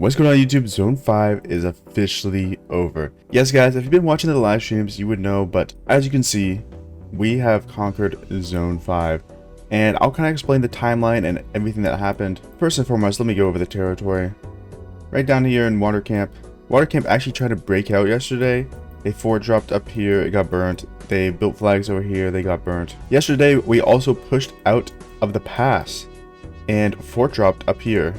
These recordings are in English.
What's going on YouTube? Zone 5 is officially over. Yes guys, if you've been watching the live streams, you would know, but as you can see, we have conquered Zone 5. And I'll kind of explain the timeline and everything that happened. First and foremost, let me go over the territory. Right down here in Water Camp. Water Camp actually tried to break out yesterday. They fort dropped up here, it got burnt. They built flags over here, they got burnt. Yesterday, we also pushed out of the pass and fort dropped up here.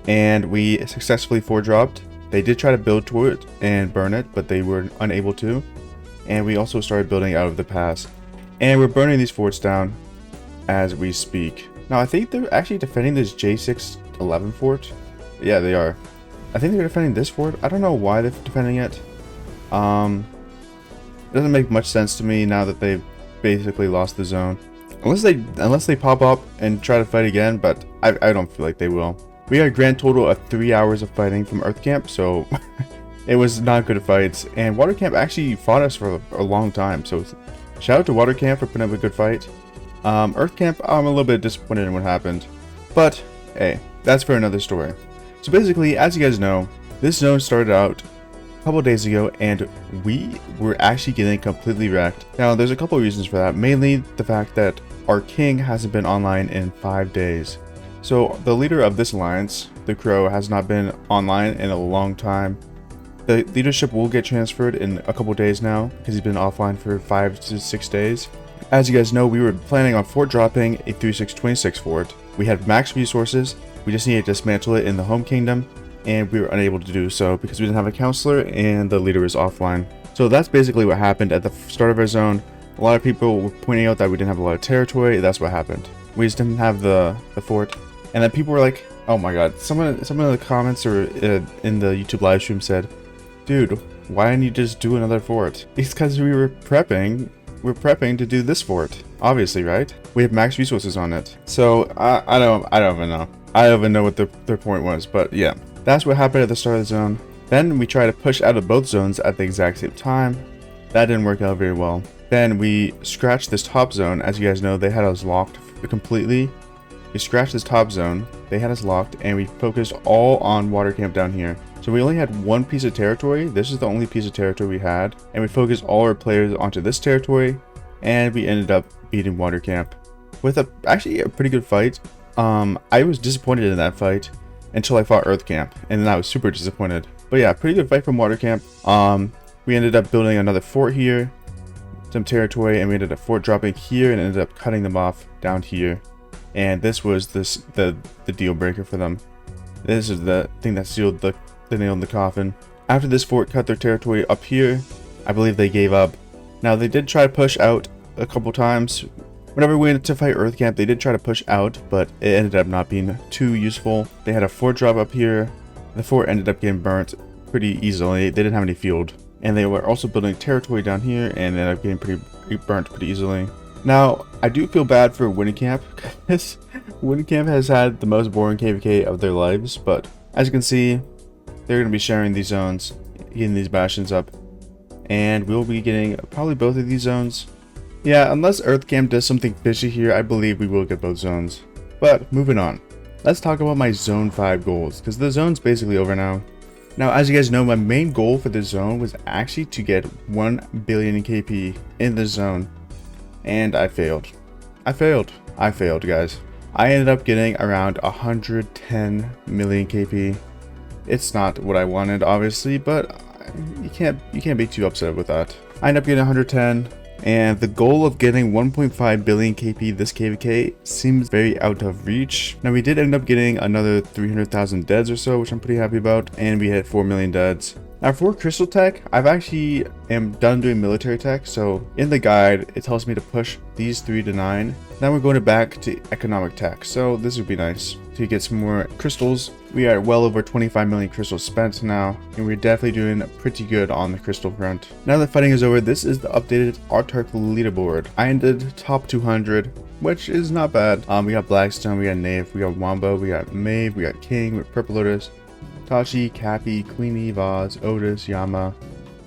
And we successfully fort dropped. They did try to build to it and burn it, but they were unable to. And we also started building out of the pass. And we're burning these forts down as we speak. Now, I think they're actually defending this J611 fort. Yeah, they are. I think they're defending this fort. I don't know why they're defending it. It doesn't make much sense to me now that they've basically lost the zone. Unless they pop up and try to fight again, but I don't feel like they will. We got a grand total of 3 hours of fighting from Earth Camp, so it was not good fights. And Water Camp actually fought us for a long time, so shout out to Water Camp for putting up a good fight. Earth Camp, I'm a little bit disappointed in what happened, but hey, that's for another story. So basically, as you guys know, this zone started out a couple days ago, and we were actually getting completely wrecked. Now, there's a couple of reasons for that, mainly the fact that our king hasn't been online in 5 days. So the leader of this alliance, the Crow, has not been online in a long time. The leadership will get transferred in a couple days now because he's been offline for 5 to 6 days. As you guys know, we were planning on fort dropping a 3626 fort. We had max resources, we just needed to dismantle it in the home kingdom, and we were unable to do so because we didn't have a counselor and the leader was offline. So that's basically what happened at the start of our zone. A lot of people were pointing out that we didn't have a lot of territory. That's what happened. We just didn't have the fort. And then people were like, oh my god, some of the comments or in the YouTube live stream said, dude, why didn't you just do another fort? It's because we were prepping. We're prepping to do this fort, obviously, right? We have max resources on it. So I don't even know. I don't even know what their point was, but yeah. That's what happened at the start of the zone. Then we tried to push out of both zones at the exact same time. That didn't work out very well. Then we scratched this top zone. As you guys know, they had us locked completely. We scratched this top zone, they had us locked, and we focused all on Water Camp down here. So we only had one piece of territory. This is the only piece of territory we had, and we focused all our players onto this territory, and we ended up beating Water Camp with actually a pretty good fight. I was disappointed in that fight until I fought Earth Camp, and then I was super disappointed. But yeah, pretty good fight from Water Camp. We ended up building another fort here, some territory, and we ended up fort dropping here and ended up cutting them off down here. And this was the deal breaker for them. This is the thing that sealed the nail in the coffin. After this fort cut their territory up here, I believe they gave up. Now they did try to push out a couple times. Whenever we went to fight Earth Camp, they did try to push out, but it ended up not being too useful. They had a fort drop up here. The fort ended up getting burnt pretty easily. They didn't have any field. And they were also building territory down here and ended up getting burnt pretty easily. Now, I do feel bad for Winter Camp, because Winter Camp has had the most boring KVK of their lives, but as you can see, they're going to be sharing these zones, getting these bastions up, and we'll be getting probably both of these zones. Yeah, unless Earth Camp does something fishy here, I believe we will get both zones. But, moving on. Let's talk about my Zone 5 goals, because the zone's basically over now. Now, as you guys know, my main goal for this zone was actually to get 1 billion in KP in this zone. And I failed. I failed, guys. I ended up getting around 110 million KP. It's not what I wanted, obviously, but you can't be too upset with that. I ended up getting 110, and the goal of getting 1.5 billion KP this KVK seems very out of reach. Now, we did end up getting another 300,000 deads or so, which I'm pretty happy about, and we hit 4 million deads. Now for crystal tech, I've actually am done doing military tech, so in the guide it tells me to push these 3 to 9. Then we're going back to economic tech, so this would be nice to get some more crystals. We are well over 25 million crystals spent now, and we're definitely doing pretty good on the crystal front. Now that fighting is over, this is the updated Autarch leaderboard. I ended top 200, which is not bad. We got Blackstone, we got Knave, we got Wombo, we got Maeve, we got King with Purple Lotus, Tachi, Cappy, Queenie, Vaz, Otis, Yama,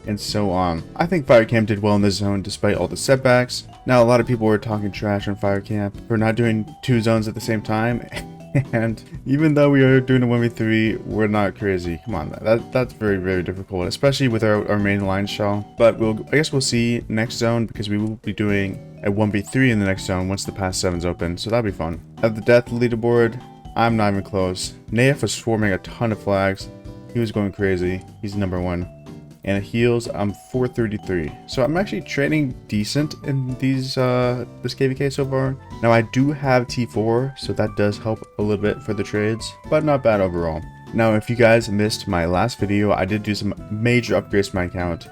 and so on. I think Fire Camp did well in this zone despite all the setbacks. Now, a lot of people were talking trash on Fire Camp for not doing 2 zones at the same time, And even though we are doing a 1v3, we're not crazy. Come on, that's very, very difficult, especially with our main line shell. But I guess we'll see next zone, because we will be doing a 1v3 in the next zone once the past 7's open, so that'll be fun. At the death leaderboard, I'm not even close. Naef was swarming a ton of flags. He was going crazy. He's number 1. And heals, I'm 433. So I'm actually trading decent in these this KVK so far. Now I do have T4, so that does help a little bit for the trades, but not bad overall. Now if you guys missed my last video, I did do some major upgrades to my account.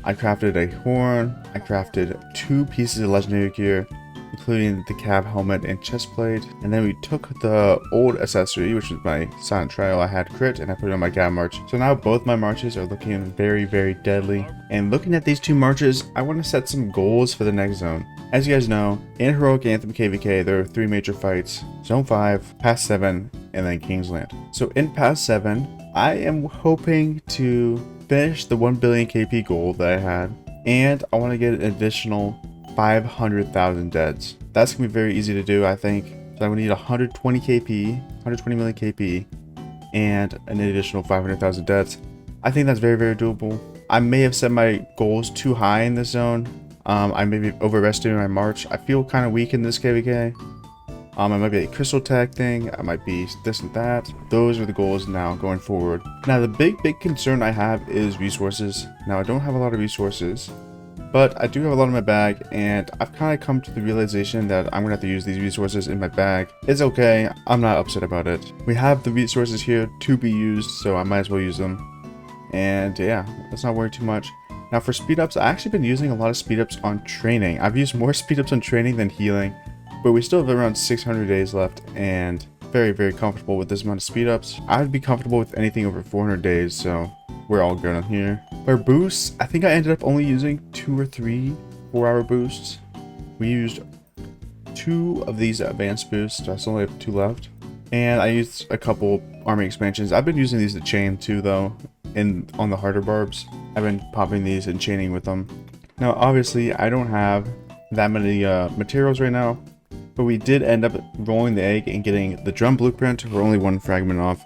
I crafted a horn, I crafted 2 pieces of legendary gear, including the cab helmet and chest plate, and then we took the old accessory, which was my silent trial. I had crit and I put it on my cab march. So now both my marches are looking very, very deadly. And looking at these 2 marches, I want to set some goals for the next zone. As you guys know, in Heroic Anthem KVK, there are 3 major fights: Zone 5, Pass 7, and then Kingsland. So in Pass 7, I am hoping to finish the 1 billion KP goal that I had, and I want to get an additional 500,000 deads. That's gonna be very easy to do, I think. So I would need 120 KP, 120 million KP, and an additional 500,000 deads. I think that's very, very doable. I may have set my goals too high in this zone. I may be overestimating my march. I feel kind of weak in this KVK. I might be a crystal tag thing. I might be this and that. Those are the goals now going forward. Now the big concern I have is resources. Now I don't have a lot of resources, but I do have a lot in my bag, and I've kind of come to the realization that I'm gonna have to use these resources in my bag. It's okay, I'm not upset about it. We have the resources here to be used, so I might as well use them. And yeah, let's not worry too much. Now for speed ups, I've actually been using a lot of speed ups on training. I've used more speed ups on training than healing, but we still have around 600 days left, and very, very comfortable with this amount of speed ups. I would be comfortable with anything over 400 days, so we're all good on here. For boosts, I think I ended up only using 2 or 3 4-hour boosts. We used 2 of these advanced boosts, so I still only have 2 left. And I used a couple army expansions. I've been using these to chain too, though, on the harder barbs. I've been popping these and chaining with them. Now, obviously, I don't have that many materials right now, but we did end up rolling the egg and getting the drum blueprint. We're only 1 fragment off,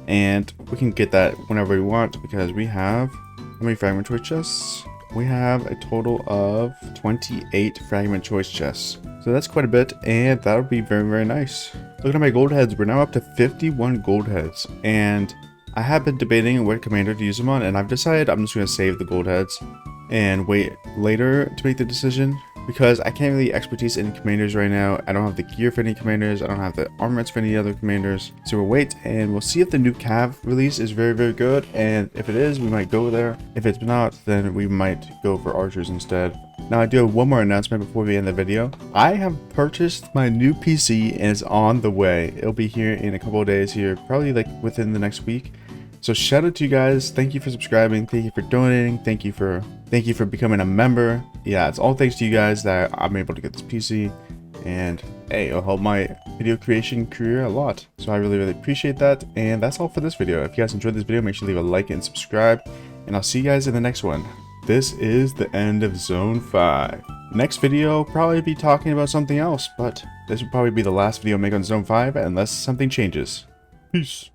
and we can get that whenever we want, because we have, how many fragment choice chests? We have a total of 28 fragment choice chests. So that's quite a bit, and that'll be very, very nice. Looking at my gold heads, we're now up to 51 gold heads, and I have been debating what commander to use them on, and I've decided I'm just going to save the gold heads and wait later to make the decision, because I can't really expertise any commanders right now. I don't have the gear for any commanders. I don't have the armaments for any other commanders. So we'll wait, and we'll see if the new cav release is very, very good. And if it is, we might go there. If it's not, then we might go for archers instead. Now I do have one more announcement before we end the video. I have purchased my new PC and it's on the way. It'll be here in a couple of days here, probably like within the next week. So shout out to you guys. Thank you for subscribing. Thank you for donating. Thank you for becoming a member. Yeah, it's all thanks to you guys that I'm able to get this PC. And hey, it'll help my video creation career a lot. So I really, really appreciate that. And that's all for this video. If you guys enjoyed this video, make sure to leave a like and subscribe. And I'll see you guys in the next one. This is the end of Zone 5. Next video, probably be talking about something else, but this will probably be the last video I make on Zone 5 unless something changes. Peace.